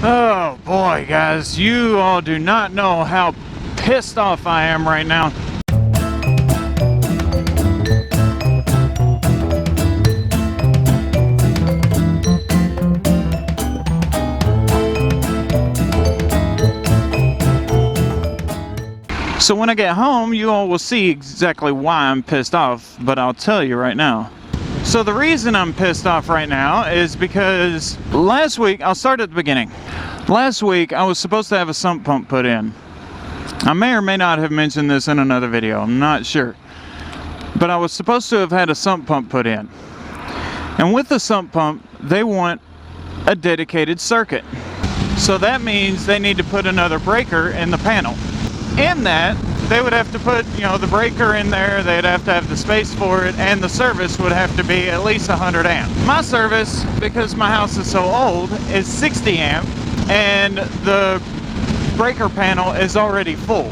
Oh boy, guys, you all do not know how pissed off I am right now. So when I get home, you all will see exactly why I'm pissed off, but I'll tell you right now. So the reason I'm pissed off right now is because last week, I'll start at the beginning. Last week, I was supposed to have a sump pump put in. I may or may not have mentioned this in another video, I'm not sure. But I was supposed to have had a sump pump put in. And with the sump pump, they want a dedicated circuit. So that means they need to put another breaker in the panel. In that, they would have to put, you know, the breaker in there, they'd have to have the space for it, and the service would have to be at least 100 amp. My service, because my house is so old, is 60 amp, and the breaker panel is already full.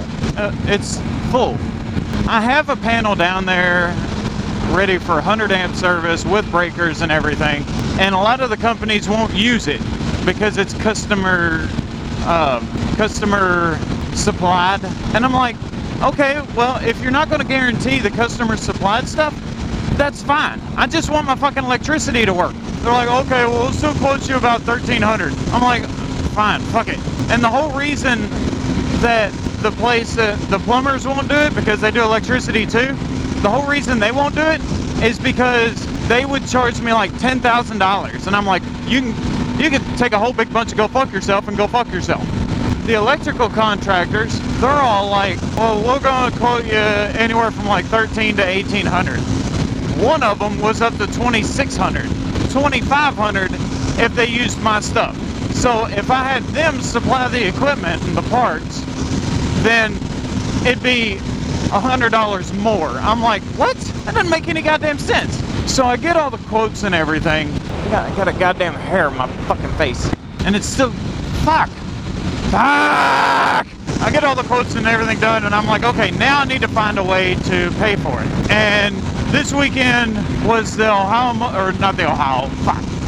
It's full. I have a panel down there ready for 100 amp service with breakers and everything, and a lot of the companies won't use it because it's customer supplied. And I'm like, okay, well, if you're not going to guarantee the customer supplied stuff, that's fine. I just want my fucking electricity to work. They're like, okay, well, we'll still quote you about $1,300. I'm like, fine, fuck it. And the whole reason that the plumbers won't do it, because they do electricity too, the whole reason they won't do it is because they would charge me like $10,000. And I'm like, you can take a whole big bunch of go fuck yourself and go fuck yourself. The electrical contractors, they're all like, well, we're going to quote you anywhere from like $1,300 to $1,800. One of them was up to $2,600, $2,500 if they used my stuff. So if I had them supply the equipment and the parts, then it'd be $100 more. I'm like, what? That doesn't make any goddamn sense. So I get all the quotes and everything. I got a goddamn hair in my fucking face. And it's still, fuck. I get all the quotes and everything done, and I'm like, okay, now I need to find a way to pay for it. And this weekend was the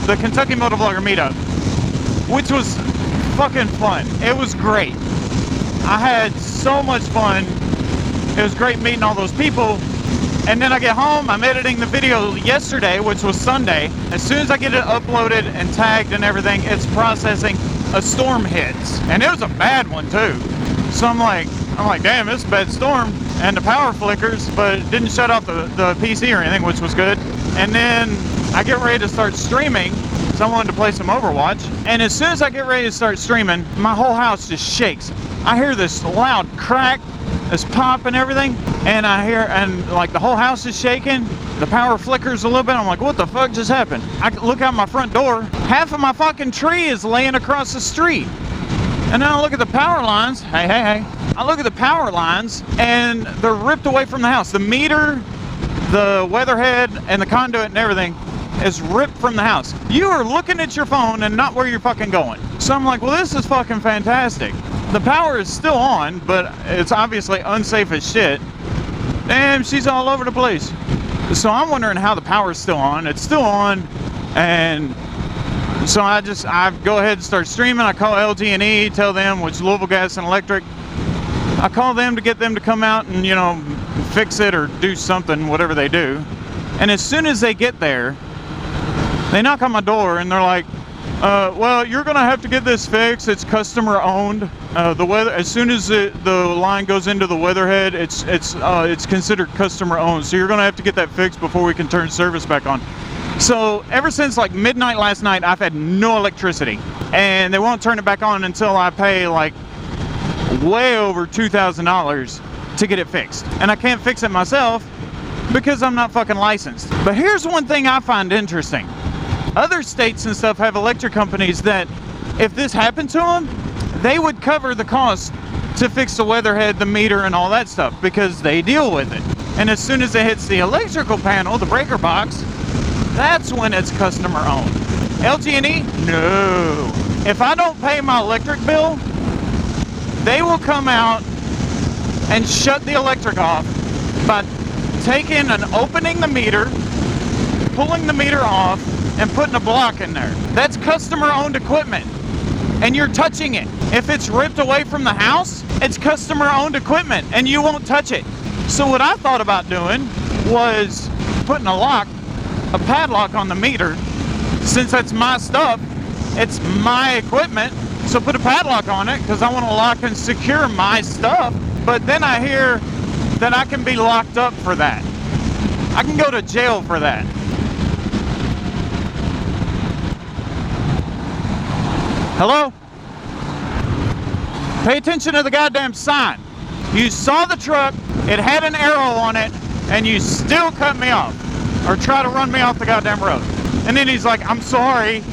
the Kentucky Motovlogger meetup, which was fucking fun. It was great. I had so much fun. It was great meeting all those people. And then I get home, I'm editing the video yesterday, which was Sunday. As soon as I get it uploaded and tagged and everything, it's processing. A storm hits, and it was a bad one too. So I'm like, damn, it's a bad storm, and the power flickers, but it didn't shut off the PC or anything, which was good. And then I get ready to start streaming, so I wanted to play some Overwatch. And as soon as I get ready to start streaming, my whole house just shakes. I hear this loud crack, this pop and everything, and like the whole house is shaking. The power flickers a little bit. I'm like, what the fuck just happened? I look out my front door. Half of my fucking tree is laying across the street. And then I look at the power lines. Hey. I look at the power lines, and they're ripped away from the house. The meter, the weatherhead, and the conduit and everything is ripped from the house. You are looking at your phone and not where you're fucking going. So I'm like, well, this is fucking fantastic. The power is still on, but it's obviously unsafe as shit. Damn, she's all over the place. So I'm wondering how the power is still on. It's still on, and so I go ahead and start streaming. I call LG&E, tell them, which Louisville Gas and Electric. I call them to get them to come out and, you know, fix it or do something, whatever they do. And as soon as they get there, they knock on my door and they're like, well, you're gonna have to get this fixed. It's customer owned. As soon as the line goes into the weatherhead, it's considered customer owned. So you're gonna have to get that fixed before we can turn service back on. So ever since like midnight last night, I've had no electricity, and they won't turn it back on until I pay like way over $2,000 to get it fixed. And I can't fix it myself because I'm not fucking licensed. But here's one thing I find interesting. Other states and stuff have electric companies that if this happened to them, they would cover the cost to fix the weatherhead, the meter, and all that stuff because they deal with it. And as soon as it hits the electrical panel, the breaker box, that's when it's customer owned. LG&E? No. If I don't pay my electric bill, they will come out and shut the electric off by taking and opening the meter, pulling the meter off, and putting a block in there. That's customer owned equipment. and you're touching it. If it's ripped away from the house, it's customer-owned equipment, and you won't touch it. So what I thought about doing was putting a padlock on the meter. Since that's my stuff, it's my equipment, so put a padlock on it because I want to lock and secure my stuff. But then I hear that I can be locked up for that. I can go to jail for that. Hello? Pay attention to the goddamn sign. You saw the truck, it had an arrow on it, and you still cut me off. Or try to run me off the goddamn road. And then he's like, I'm sorry.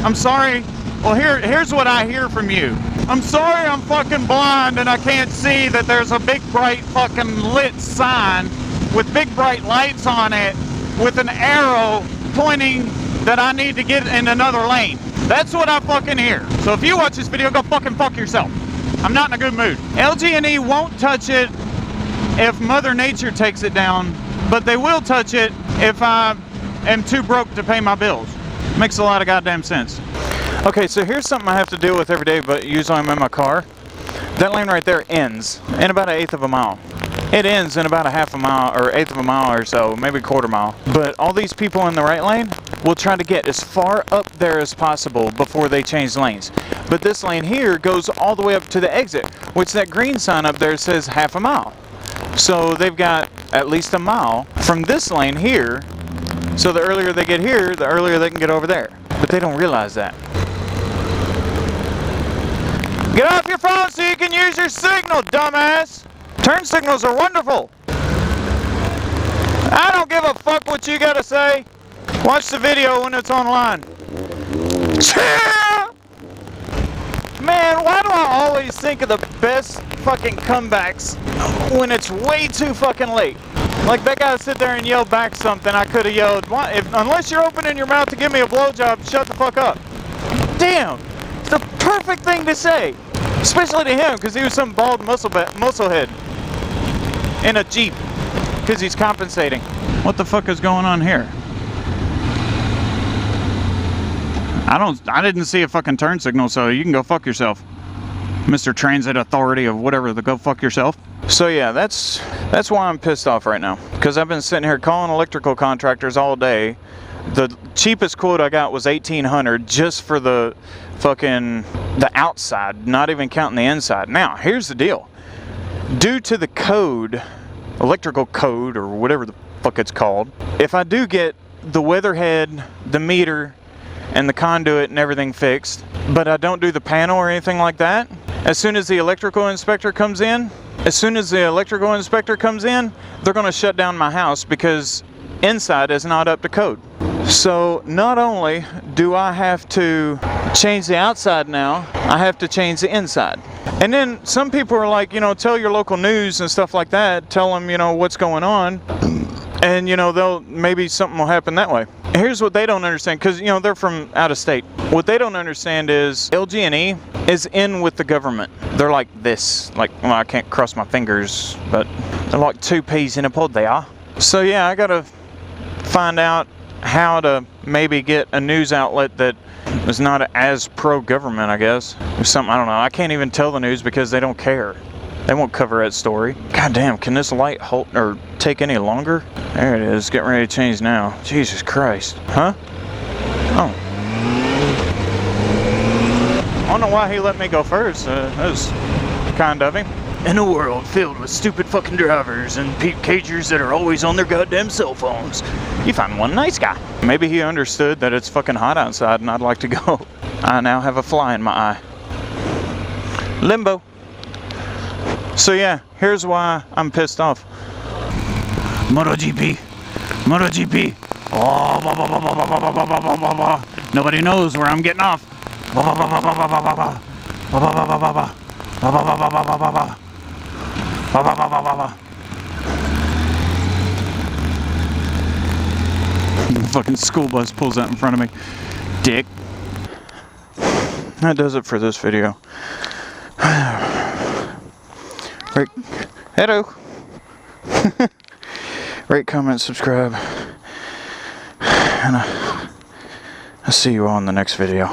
I'm sorry. Well, here's what I hear from you. I'm sorry, I'm fucking blind and I can't see that there's a big bright fucking lit sign with big bright lights on it with an arrow pointing that I need to get in another lane. That's what I fucking hear. So if you watch this video, go fucking fuck yourself. I'm not in a good mood. LG&E won't touch it if Mother Nature takes it down, but they will touch it if I am too broke to pay my bills. Makes a lot of goddamn sense. Okay, so here's something I have to deal with every day, but usually I'm in my car. That lane right there ends in about 1/8 of a mile. It ends in about 1/2 a mile or 1/8 of a mile or so, maybe 1/4 mile. But all these people in the right lane will try to get as far up there as possible before they change lanes. But this lane here goes all the way up to the exit, which that green sign up there says 1/2 a mile. So they've got at least a mile from this lane here. So the earlier they get here, the earlier they can get over there. But they don't realize that. Get off your phone so you can use your signal, dumbass! Turn signals are wonderful! I don't give a fuck what you gotta say. Watch the video when it's online. Man, why do I always think of the best fucking comebacks when it's way too fucking late? Like that guy sit there and yell back something I could have yelled, unless you're opening your mouth to give me a blowjob, shut the fuck up. Damn, it's the perfect thing to say. Especially to him, because he was some bald musclehead in a Jeep, because he's compensating. What the fuck is going on here? I didn't see a fucking turn signal, so you can go fuck yourself, Mr. Transit Authority of whatever, the go fuck yourself. So yeah, that's why I'm pissed off right now, because I've been sitting here calling electrical contractors all day. The cheapest quote I got was $1,800 just for the outside, not even counting the inside. Now, here's the deal. Due to the code, electrical code, or whatever the fuck it's called, if I do get the weatherhead, the meter, and the conduit and everything fixed, but I don't do the panel or anything like that, as soon as the electrical inspector comes in, they're going to shut down my house because inside is not up to code. So not only do I have to change the outside now, I have to change the inside. And then some people are like, tell your local news and stuff like that, tell them, what's going on, and maybe something will happen that way. Here's what they don't understand, because they're from out of state. What they don't understand is LG&E is in with the government. They're like this, well, I can't cross my fingers, but they're like two peas in a pod they are. So yeah, I gotta find out how to maybe get a news outlet that is not as pro-government, I guess. Or something, I don't know. I can't even tell the news because they don't care. They won't cover that story. God damn, can this light hold or take any longer? There it is, getting ready to change now. Jesus Christ. Huh? Oh. I don't know why he let me go first. That was kind of him. In a world filled with stupid fucking drivers and cagers that are always on their goddamn cell phones, you find one nice guy. Maybe he understood that it's fucking hot outside and I'd like to go. I now have a fly in my eye. Limbo. So yeah, here's why I'm pissed off. MotoGP. Oh, blah, blah, blah, blah, blah, blah, blah, blah, blah, blah, blah. Nobody knows where I'm getting off. Blah, blah, blah, blah, blah, blah, blah, blah, blah, blah, blah, blah, blah, blah, blah. Blah, blah, blah, blah, blah, blah, blah, blah. Blah, blah, blah, blah, blah, blah. The fucking school bus pulls out in front of me. Dick. That does it for this video. Rate, hello. Rate, comment, subscribe. And I'll see you all in the next video.